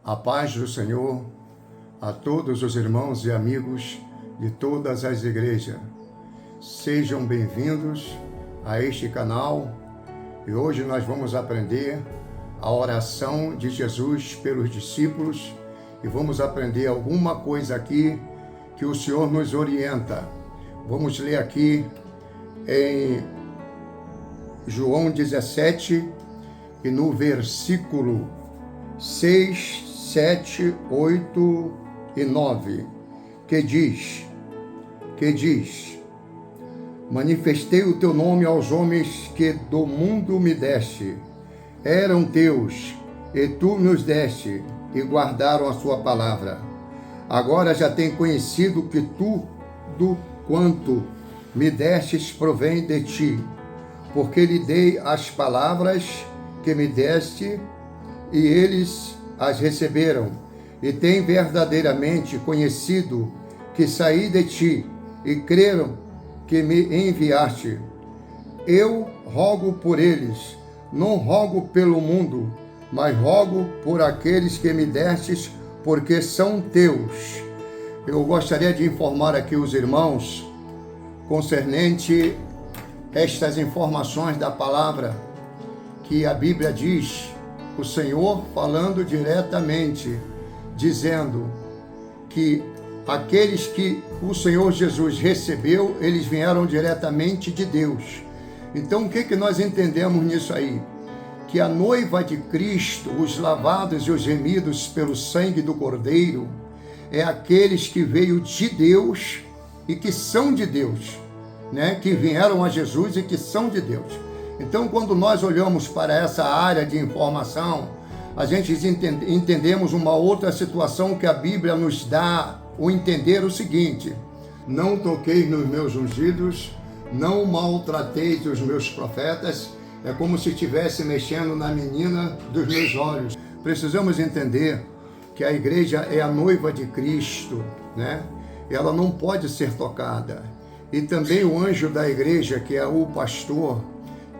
A paz do Senhor a todos os irmãos e amigos de todas as igrejas. Sejam bem-vindos a este canal e hoje nós vamos aprender a oração de Jesus pelos discípulos e vamos aprender alguma coisa aqui que o Senhor nos orienta. Vamos ler aqui em João 17 e no versículo 6, 7, 8 e 9, que diz: manifestei o teu nome aos homens que do mundo me deste, eram teus, e tu nos deste, e guardaram a sua palavra. Agora já tenho conhecido que tudo quanto me destes provém de ti, porque lhe dei as palavras que me deste, e eles as receberam, e têm verdadeiramente conhecido que saí de ti, e creram que me enviaste. Eu rogo por eles, não rogo pelo mundo, mas rogo por aqueles que me destes, porque são teus. Eu gostaria de informar aqui os irmãos concernente estas informações da palavra que a Bíblia diz, o Senhor falando diretamente, dizendo que aqueles que o Senhor Jesus recebeu, eles vieram diretamente de Deus. Então, o que nós entendemos nisso aí? Que a noiva de Cristo, os lavados e os remidos pelo sangue do Cordeiro, é aqueles que veio de Deus e que são de Deus, né? Que vieram a Jesus e que são de Deus. Então, quando nós olhamos para essa área de informação, a gente entendemos uma outra situação que a Bíblia nos dá o entender o seguinte: não toqueis nos meus ungidos, não maltrateis os meus profetas. É como se estivesse mexendo na menina dos meus olhos. Precisamos entender que a igreja é a noiva de Cristo, né? Ela não pode ser tocada. E também o anjo da igreja, que é o pastor,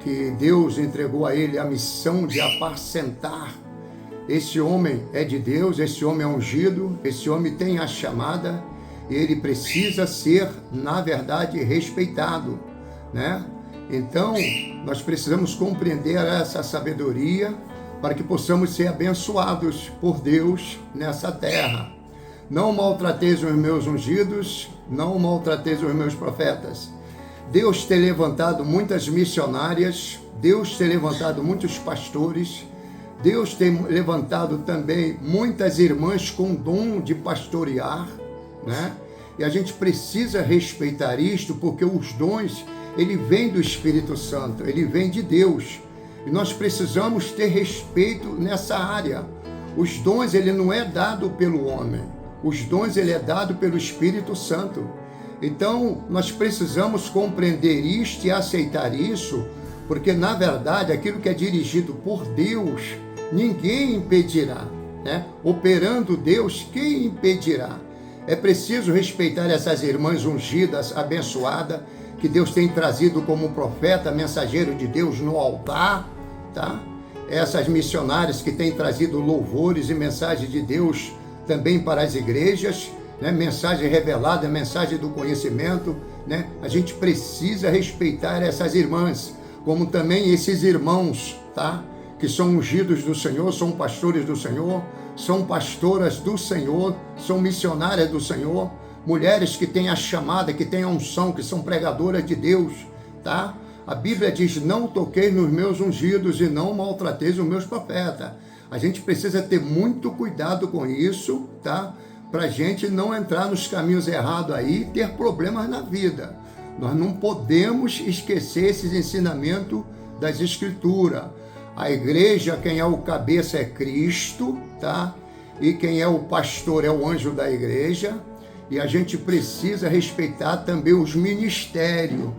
que Deus entregou a ele a missão de apacentar. Esse homem é de Deus, esse homem é ungido, esse homem tem a chamada e ele precisa ser, na verdade, respeitado, né? Então, nós precisamos compreender essa sabedoria para que possamos ser abençoados por Deus nessa terra. Não maltrateis os meus ungidos, não maltrateis os meus profetas. Deus tem levantado muitas missionárias, Deus tem levantado muitos pastores, Deus tem levantado também muitas irmãs com dom de pastorear, né? E a gente precisa respeitar isto, porque os dons, ele vem do Espírito Santo, ele vem de Deus. E nós precisamos ter respeito nessa área. Os dons, ele não é dado pelo homem. Os dons, ele é dado pelo Espírito Santo. Então, nós precisamos compreender isto e aceitar isso, porque, na verdade, aquilo que é dirigido por Deus, ninguém impedirá, né? Operando Deus, quem impedirá? É preciso respeitar essas irmãs ungidas, abençoadas, que Deus tem trazido como profeta, mensageiro de Deus no altar, tá? Essas missionárias que têm trazido louvores e mensagens de Deus também para as igrejas, né? Mensagem revelada, mensagem do conhecimento, né? A gente precisa respeitar essas irmãs, como também esses irmãos, tá? Que são ungidos do Senhor, são pastores do Senhor, são pastoras do Senhor, são missionárias do Senhor, mulheres que têm a chamada, que têm a unção, que são pregadoras de Deus, tá? A Bíblia diz: não toqueis nos meus ungidos e não maltrateis os meus profetas. A gente precisa ter muito cuidado com isso, tá? Para a gente não entrar nos caminhos errados aí e ter problemas na vida. Nós não podemos esquecer esses ensinamentos das Escrituras. A igreja, quem é o cabeça é Cristo, tá? E quem é o pastor é o anjo da igreja. E a gente precisa respeitar também os ministérios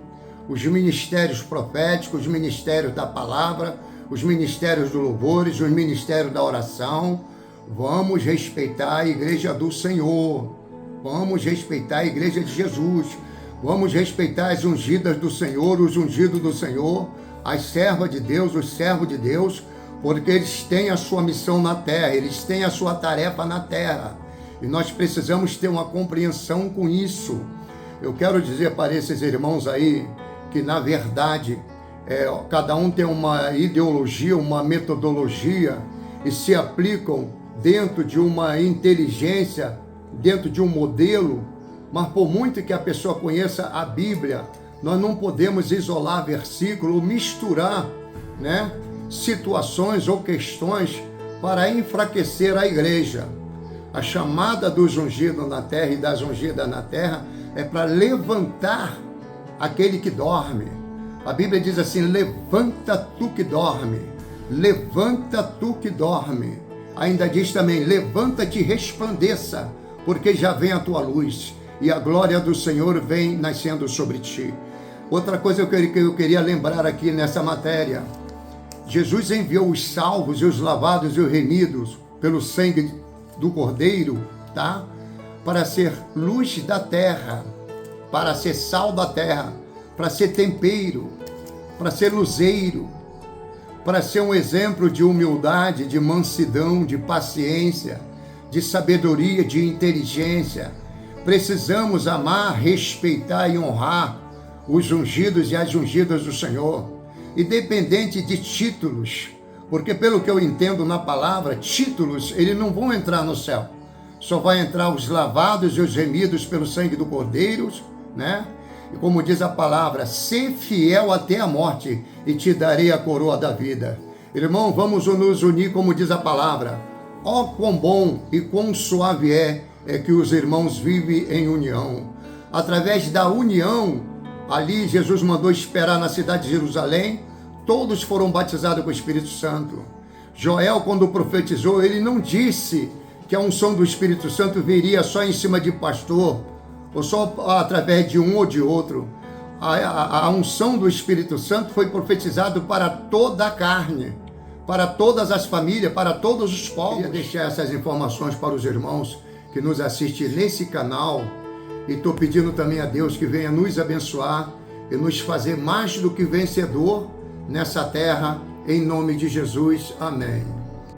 proféticos, os ministérios da palavra, os ministérios do louvores, os ministérios da oração. Vamos respeitar a igreja do Senhor, vamos respeitar a igreja de Jesus, vamos respeitar as ungidas do Senhor, os ungidos do Senhor, as servas de Deus, os servos de Deus, porque eles têm a sua missão na terra, eles têm a sua tarefa na terra, e nós precisamos ter uma compreensão com isso. Eu quero dizer para esses irmãos aí que, na verdade, cada um tem uma ideologia, uma metodologia, e se aplicam dentro de uma inteligência, dentro de um modelo, mas por muito que a pessoa conheça a Bíblia, nós não podemos isolar versículo, misturar, né, situações ou questões para enfraquecer a igreja. A chamada dos ungidos na terra e das ungidas na terra é para levantar aquele que dorme. A Bíblia diz assim: levanta tu que dorme, levanta tu que dorme. Ainda diz também: levanta-te e resplandeça, porque já vem a tua luz e a glória do Senhor vem nascendo sobre ti. Outra coisa que eu queria lembrar aqui nessa matéria: Jesus enviou os salvos e os lavados e os remidos pelo sangue do Cordeiro, tá? Para ser luz da terra, para ser sal da terra, para ser tempero, para ser luzeiro, para ser um exemplo de humildade, de mansidão, de paciência, de sabedoria, de inteligência. Precisamos amar, respeitar e honrar os ungidos e as ungidas do Senhor, independente de títulos, porque pelo que eu entendo na palavra, títulos, eles não vão entrar no céu. Só vai entrar os lavados e os remidos pelo sangue do Cordeiro, né? E como diz a palavra: ser fiel até a morte e te darei a coroa da vida. Irmão, vamos nos unir, como diz a palavra. Ó, quão bom e quão suave é que os irmãos vivem em união. Através da união, ali Jesus mandou esperar na cidade de Jerusalém, todos foram batizados com o Espírito Santo. Joel, quando profetizou, ele não disse que a unção do Espírito Santo viria só em cima de pastor, ou só através de um ou de outro. A unção do Espírito Santo foi profetizado para toda a carne, para todas as famílias, para todos os povos. Eu queria deixar essas informações para os irmãos que nos assistem nesse canal, e estou pedindo também a Deus que venha nos abençoar e nos fazer mais do que vencedor nessa terra, em nome de Jesus. Amém.